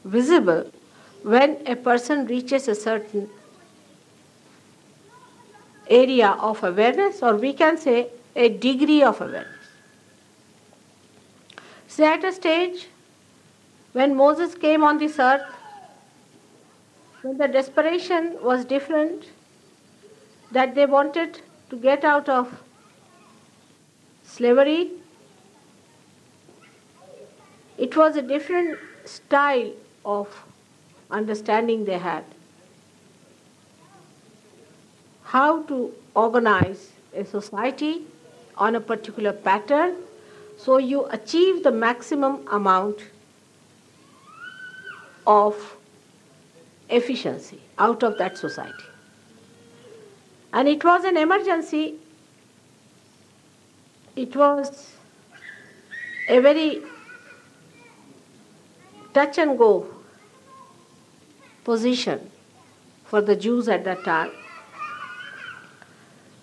visible when a person reaches a certain area of awareness, or we can say a degree of awareness. Say at a stage when Moses came on this earth, when the desperation was different, that they wanted to get out of slavery, it was a different style of understanding they had. How to organize a society on a particular pattern so you achieve the maximum amount of efficiency out of that society. And it was an emergency. It was a very touch and go position for the Jews at that time.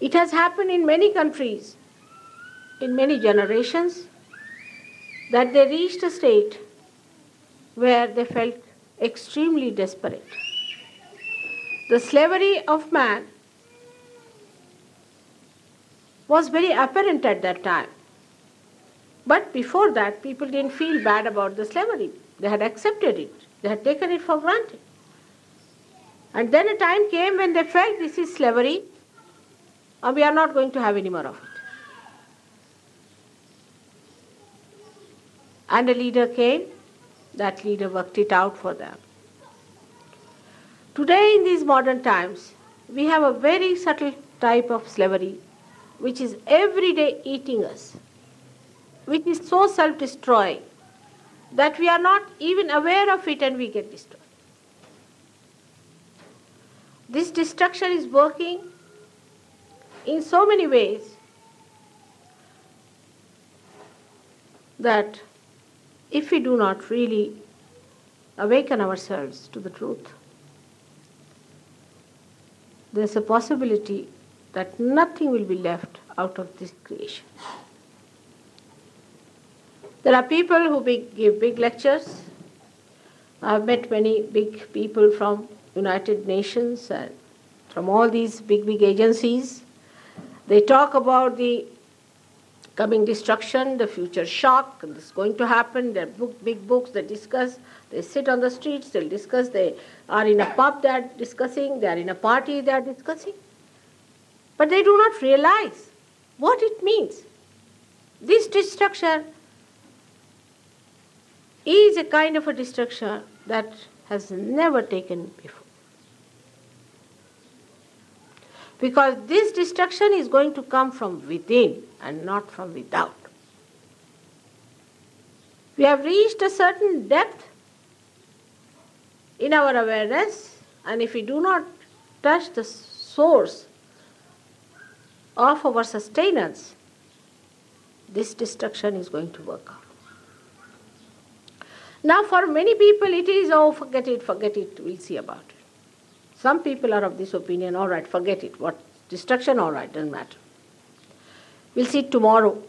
It has happened in many countries, in many generations, that they reached a state where they felt extremely desperate. The slavery of man was very apparent at that time. But before that, people didn't feel bad about the slavery. They had accepted it. They had taken it for granted. And then a time came when they felt this is slavery, and we are not going to have any more of it. And a leader came. That leader worked it out for them. Today, in these modern times, we have a very subtle type of slavery which is every day eating us, which is so self-destroying that we are not even aware of it and we get destroyed. This destruction is working in so many ways that if we do not really awaken ourselves to the truth, there's a possibility that nothing will be left out of this creation. There are people who give big lectures. I've met many big people from United Nations and from all these big agencies. They talk about the coming destruction, the future shock, and this is going to happen. There are big books that discuss. They sit on the streets, they'll discuss. They are in a pub, they are discussing. They are in a party, they are discussing. But they do not realize what it means. This destruction is a kind of a destruction that has never taken before. Because this destruction is going to come from within and not from without. We have reached a certain depth in our awareness, and if we do not touch the source of our sustenance, this destruction is going to work out. Now for many people it is, forget it, we'll see about it. Some people are of this opinion, all right, forget it. What destruction, all right, doesn't matter. We'll see it tomorrow.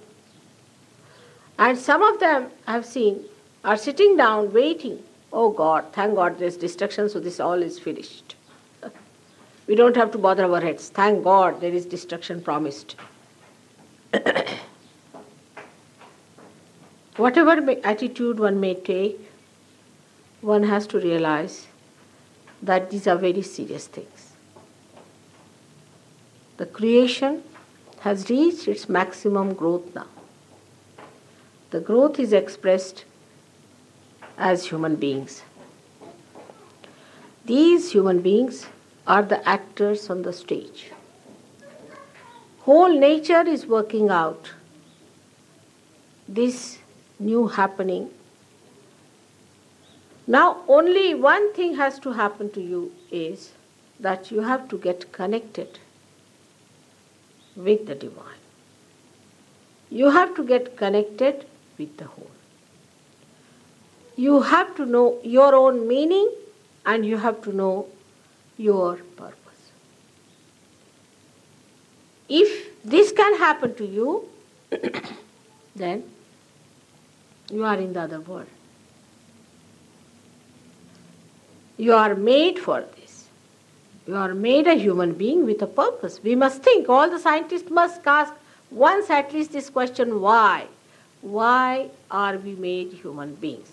And some of them I've seen are sitting down waiting. Oh God, thank God there's destruction, so this all is finished. We don't have to bother our heads. Thank God there is destruction promised. Whatever attitude one may take, one has to realize that these are very serious things. The creation has reached its maximum growth now. The growth is expressed as human beings. These human beings are the actors on the stage. Whole nature is working out this new happening. Now only one thing has to happen to you is that you have to get connected with the divine. You have to get connected with the whole. You have to know your own meaning and you have to know your purpose. If this can happen to you, then you are in the other world. You are made for this. You are made a human being with a purpose. We must think, all the scientists must ask once at least this question, why? Why are we made human beings?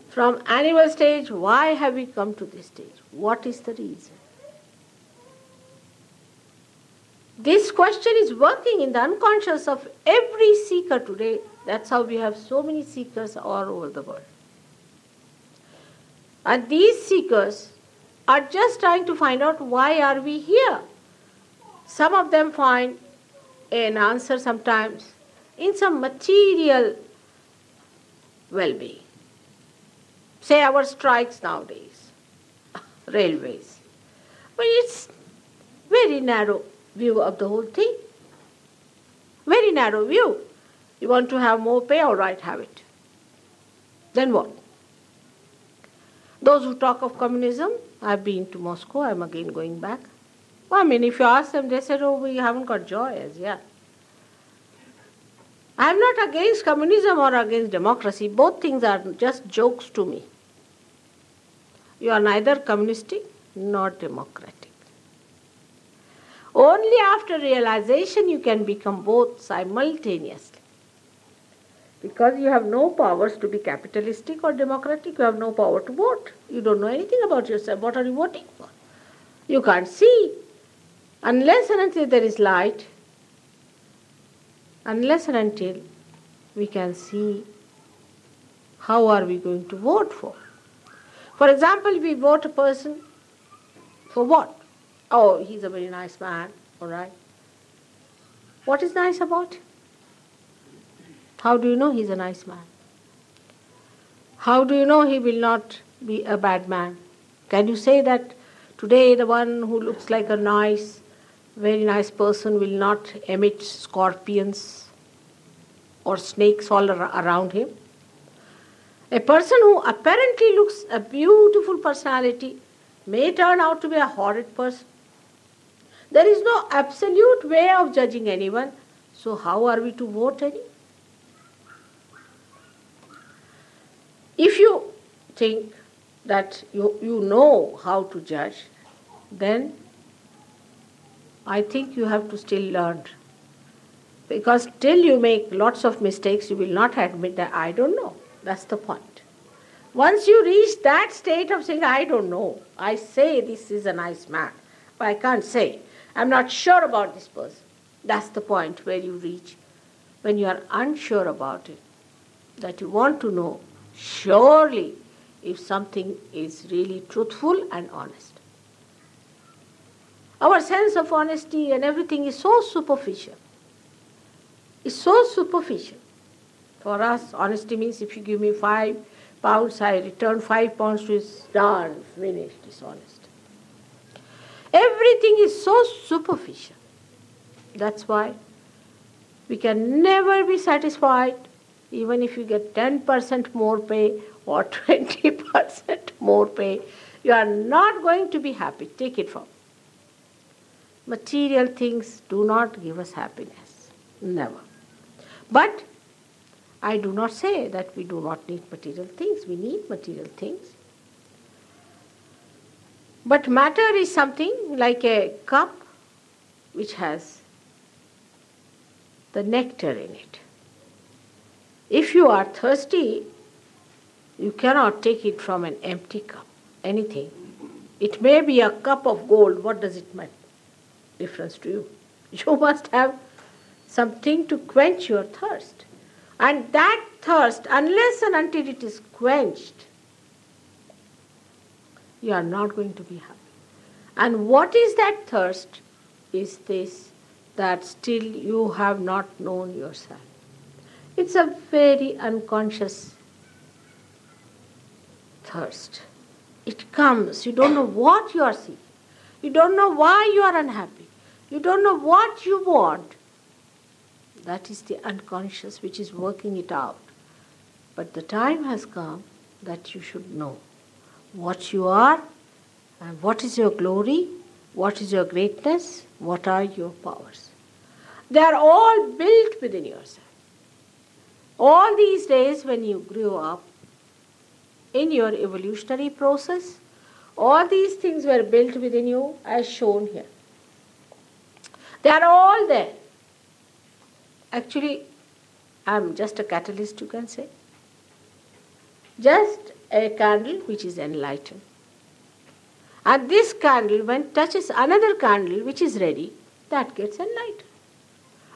From animal stage, why have we come to this stage? What is the reason? This question is working in the unconscious of every seeker today. That's how we have so many seekers all over the world. And these seekers are just trying to find out why are we here. Some of them find an answer sometimes in some material well-being. Say our strikes nowadays, railways. But it's very narrow view of the whole thing. Very narrow view. You want to have more pay, all right, have it. Then what? Those who talk of communism, I've been to Moscow, I'm again going back. Well, I mean, if you ask them, they said, oh, we haven't got joy as yet. I'm not against communism or against democracy. Both things are just jokes to me. You are neither communistic nor democratic. Only after realization you can become both simultaneously. Because you have no powers to be capitalistic or democratic, you have no power to vote. You don't know anything about yourself. What are you voting for? You can't see. Unless and until there is light, unless and until we can see, how are we going to vote for? For example, we vote a person for what? Oh, he's a very nice man, all right. What is nice about him? How do you know he's a nice man? How do you know he will not be a bad man? Can you say that today the one who looks like a nice, very nice person will not emit scorpions or snakes all around him? A person who apparently looks a beautiful personality may turn out to be a horrid person. There is no absolute way of judging anyone, so how are we to vote any? If you think that you know how to judge, then I think you have to still learn. Because till you make lots of mistakes, you will not admit that I don't know. That's the point. Once you reach that state of saying, I don't know, I say this is a nice man, but I can't say, I'm not sure about this person. That's the point where you reach, when you are unsure about it, that you want to know surely if something is really truthful and honest. Our sense of honesty and everything is so superficial. It's so superficial. For us, honesty means if you give me 5 pounds, I return 5 pounds to his done, finished, it's honest. Everything is so superficial. That's why we can never be satisfied even if you get 10% more pay or 20% more pay. You are not going to be happy. Take it from me. Material things do not give us happiness. Never. But I do not say that we do not need material things. We need material things. But matter is something like a cup which has the nectar in it. If you are thirsty, you cannot take it from an empty cup, anything. It may be a cup of gold. What does it make difference to you? You must have something to quench your thirst. And that thirst, unless and until it is quenched, you are not going to be happy. And what is that thirst? Is this, that still you have not known yourself. It's a very unconscious thirst. It comes. You don't know what you are seeking. You don't know why you are unhappy. You don't know what you want. That is the unconscious which is working it out. But the time has come that you should know what you are and what is your glory, what is your greatness, what are your powers. They are all built within yourself. All these days when you grew up, in your evolutionary process. All these things were built within you as shown here. They are all there. Actually, I am just a catalyst, you can say. Just a candle which is enlightened. And this candle, when touches another candle which is ready, that gets enlightened.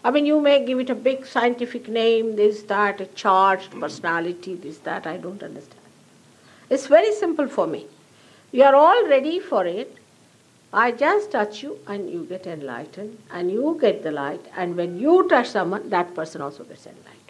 I mean, you may give it a big scientific name, this, that, a charged personality, this, that, I don't understand. It's very simple for me. You are all ready for it. I just touch you and you get enlightened and you get the light, and when you touch someone, that person also gets enlightened.